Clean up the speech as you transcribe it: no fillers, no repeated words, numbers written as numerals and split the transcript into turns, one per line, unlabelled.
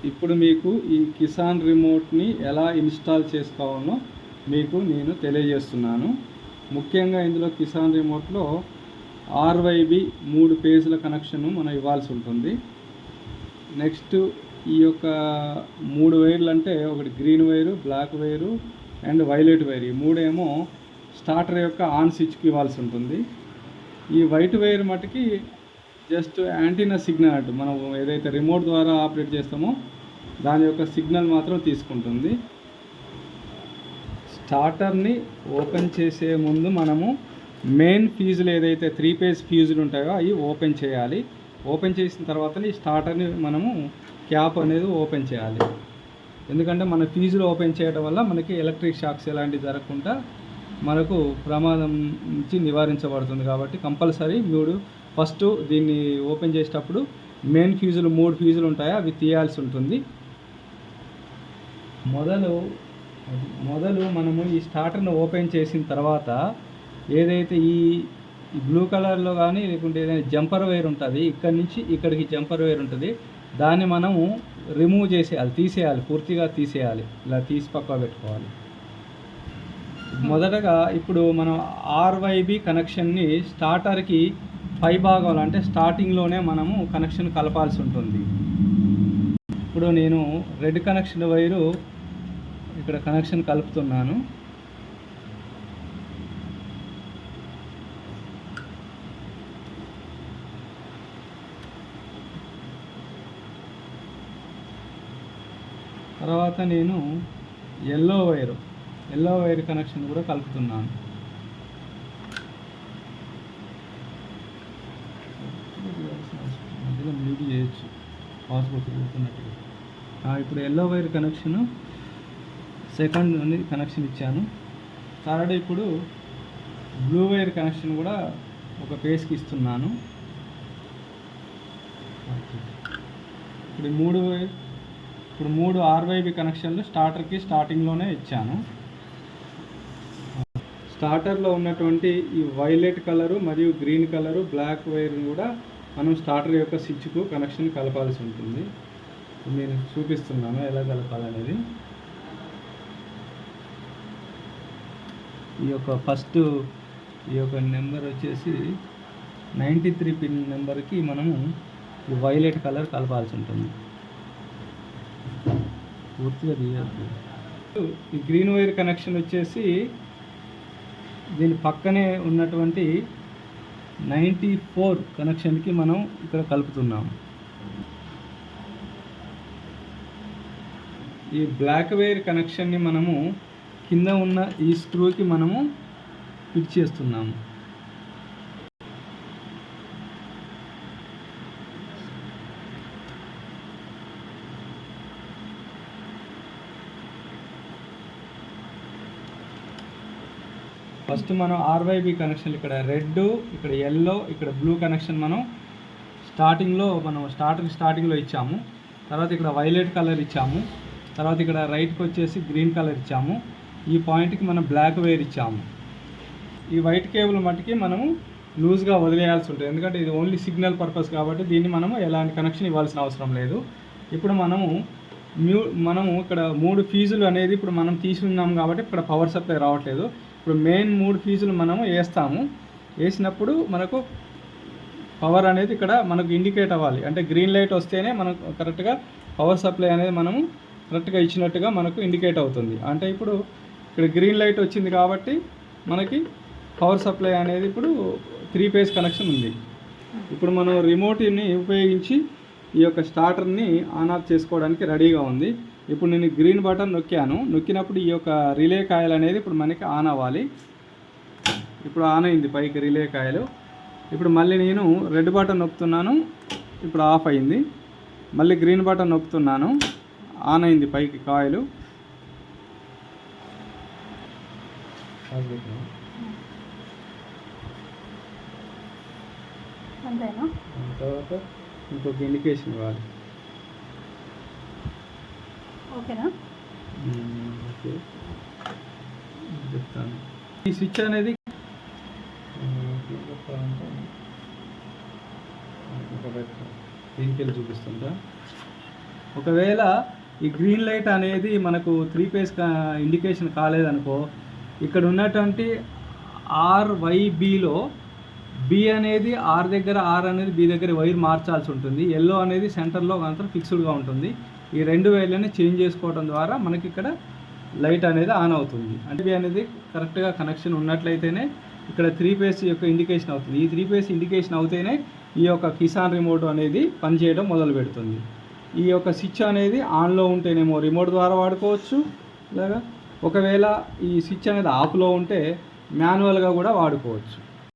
ఇప్పుడు మీకు ఈ కిసాన్ రిమోట్ని ఎలా ఇన్స్టాల్ చేసుకోవాలో మీకు నేను తెలియజేస్తున్నాను. ముఖ్యంగా ఇందులో కిసాన్ రిమోట్లో ఆర్వైబి 3 పేజ్ల కనెక్షను మనం ఇవ్వాల్సి ఉంటుంది. నెక్స్ట్ ఈ యొక్క 3 వైర్లు అంటే ఒకటి green wire, black wire and violet wire, ఈ 3 ఏమో స్టార్టర్ యొక్క ఆన్ స్విచ్కి ఇవ్వాల్సి ఉంటుంది. ఈ వైట్ వైర్ మటుకి జస్ట్ యాంటీనా సిగ్నల్ అంటూ మనం ఏదైతే రిమోట్ ద్వారా ఆపరేట్ చేస్తామో దాని యొక్క సిగ్నల్ మాత్రం తీసుకుంటుంది. స్టార్టర్ని ఓపెన్ చేసే ముందు మనము మెయిన్ ఫ్యూజులు ఏదైతే 3 పేజ్ ఫ్యూజులు ఉంటాయో అవి ఓపెన్ చేయాలి. ఓపెన్ చేసిన తర్వాతనే ఈ స్టార్టర్ని మనము క్యాప్ అనేది ఓపెన్ చేయాలి. ఎందుకంటే మన ఫ్యూజులు ఓపెన్ చేయడం వల్ల మనకి ఎలక్ట్రిక్ షాక్స్ ఎలాంటివి జరగకుండా మనకు ప్రమాదం నుంచి నివారించబడుతుంది. కాబట్టి కంపల్సరీ మీరు ఫస్ట్ దీన్ని ఓపెన్ చేసేటప్పుడు మెయిన్ ఫ్యూజులు 3 ఫ్యూజులు ఉంటాయో అవి తీయాల్సి ఉంటుంది. మొదలు మనము ఈ స్టార్టర్ని ఓపెన్ చేసిన తర్వాత ఏదైతే ఈ బ్లూ కలర్లో కానీ లేకుంటే ఏదైనా జంపర్ వైర్ ఉంటుంది, ఇక్కడి నుంచి ఇక్కడికి జంపర్ వైర్ ఉంటుంది, దాన్ని మనము రిమూవ్ చేసేయాలి, తీసేయాలి, పూర్తిగా తీసేయాలి. ఇలా తీసి పక్క పెట్టుకోవాలి. మొదటగా ఇప్పుడు మనం ఆర్వైబి కనెక్షన్ని స్టార్టర్కి పై భాగంలో అంటే స్టార్టింగ్లోనే మనము కనెక్షన్ కలపాల్సి ఉంటుంది. ఇప్పుడు నేను రెడ్ కనెక్షన్ వైరు ఇక్కడ కనెక్షన్ కలుపుతున్నాను. తర్వాత నేను ఎల్లో వైర్ కనెక్షన్ కూడా కలుపుతున్నాను. మధ్యలో మ్యూట్ చేయొచ్చు పాస్పోర్ట్ తిరుగుతున్నట్టుగా. ఇప్పుడు ఎల్లో వైర్ కనెక్షను సెకండ్ అనేది కనెక్షన్ ఇచ్చాను. థర్డ్ ఇప్పుడు బ్లూ వైర్ కనెక్షన్ కూడా ఒక పేజ్కి ఇస్తున్నాను. ఇప్పుడు 3 ఆర్వైబి కనెక్షన్లు స్టార్టర్కి స్టార్టింగ్లోనే ఇచ్చాను. స్టార్టర్లో ఉన్నటువంటి ఈ వైలెట్ కలరు మరియు గ్రీన్ కలరు బ్లాక్ వైర్ని కూడా మనం స్టార్టర్ యొక్క స్విచ్కు కనెక్షన్ కలపాల్సి ఉంటుంది. నేను చూపిస్తున్నాను ఎలా కలపాలనేది. ఈ యొక్క ఫస్ట్ ఈ యొక్క నెంబర్ వచ్చేసి 93 పిన్ నెంబర్కి మనము ఈ వైలెట్ కలర్ కలపాల్సి ఉంటుంది. పూర్తిగా తీయద్దు. ఈ గ్రీన్ వైర్ కనెక్షన్ వచ్చేసి దీని పక్కనే ఉన్నటువంటి 94 కనెక్షన్కి మనం ఇక్కడ కలుపుతున్నాము. ఈ బ్లాక్ వైర్ కనెక్షన్ని మనము కింద ఉన్న ఈ స్క్రూకి మనము ఫిట్ చేస్తున్నాము. ఫస్ట్ మనం ఆర్వైబి కనెక్షన్ ఇక్కడ రెడ్, ఇక్కడ ఎల్లో, ఇక్కడ బ్లూ కనెక్షన్ మనం స్టార్టింగ్లో ఇచ్చాము. తర్వాత ఇక్కడ వైలెట్ కలర్ ఇచ్చాము. తర్వాత ఇక్కడ రైట్కి వచ్చేసి గ్రీన్ కలర్ ఇచ్చాము. ఈ పాయింట్కి మనం బ్లాక్ వైర్ ఇచ్చాము. ఈ వైట్ కేబుల్ మట్టుకి మనము లూజ్గా వదిలేయాల్సి ఉంటుంది, ఎందుకంటే ఇది ఓన్లీ సిగ్నల్ పర్పస్ కాబట్టి దీన్ని మనము ఎలాంటి కనెక్షన్ ఇవ్వాల్సిన అవసరం లేదు. ఇప్పుడు మనము ఇక్కడ 3 ఫీజులు అనేది ఇప్పుడు మనం తీసుకున్నాం కాబట్టి ఇక్కడ పవర్ సప్లై రావట్లేదు. ఇప్పుడు మెయిన్ 3 ఫీజులు మనము వేస్తాము. వేసినప్పుడు మనకు పవర్ అనేది ఇక్కడ మనకు ఇండికేట్ అవ్వాలి. అంటే గ్రీన్ లైట్ వస్తేనే మనకు కరెక్ట్గా పవర్ సప్లై అనేది మనము కరెక్ట్గా ఇచ్చినట్టుగా మనకు ఇండికేట్ అవుతుంది. అంటే ఇప్పుడు ఇక్కడ గ్రీన్ లైట్ వచ్చింది కాబట్టి మనకి పవర్ సప్లై అనేది ఇప్పుడు 3 పేజ్ కనెక్షన్ ఉంది. ఇప్పుడు మనం రిమోట్ని ఉపయోగించి ఈ యొక్క స్టార్టర్ని ఆన్ ఆఫ్ చేసుకోవడానికి రెడీగా ఉంది. ఇప్పుడు నేను గ్రీన్ బటన్ నొక్కినప్పుడు ఈ యొక్క రిలే కాయిల్ అనేది ఇప్పుడు మనకి ఆన్ అవ్వాలి. ఇప్పుడు ఆన్ అయింది పైకి రిలే కాయిల్. ఇప్పుడు మళ్ళీ నేను రెడ్ బటన్ నొక్కుతున్నాను, ఇప్పుడు ఆఫ్ అయింది. మళ్ళీ గ్రీన్ బటన్ నొక్కుతున్నాను, ఆన్ అయింది పైకి కాయిల్. తర్వాత ఇంకొక ఇండికేషన్ ఇవ్వాలి.
ఓకేనా?
ఓకే చెప్తాను. ఈ స్విచ్ అనేది దీనికి వెళ్ళి చూపిస్తుందా? ఒకవేళ ఈ గ్రీన్ లైట్ అనేది మనకు 3 ఫేజ్ ఇండికేషన్ కాలేదనుకో, ఇక్కడ ఉన్నటువంటి RYBలో బి అనేది ఆర్ దగ్గర, ఆర్ అనేది బి దగ్గర వైర్ మార్చాల్సి ఉంటుంది. ఎల్లో అనేది సెంటర్లో మాత్రం ఫిక్స్డ్గా ఉంటుంది. ఈ 2 వైర్లని చేంజ్ చేసుకోవడం ద్వారా మనకి ఇక్కడ లైట్ అనేది ఆన్ అవుతుంది. అంటే బి అనేది కరెక్ట్గా కనెక్షన్ ఉన్నట్లయితేనే ఇక్కడ 3 ఫేజ్ యొక్క ఇండికేషన్ అవుతుంది. ఈ 3 ఫేజ్ ఇండికేషన్ అవుతేనే ఈ యొక్క కిసాన్ రిమోట్ అనేది పనిచేయడం మొదలు పెడుతుంది. ఈ యొక్క స్విచ్ అనేది ఆన్లో ఉంటేనేమో రిమోట్ ద్వారా వాడుకోవచ్చు, లేదా ఒకవేళ ఈ స్విచ్ అనేది ఆఫ్లో ఉంటే మాన్యువల్గా కూడా వాడుకోవచ్చు.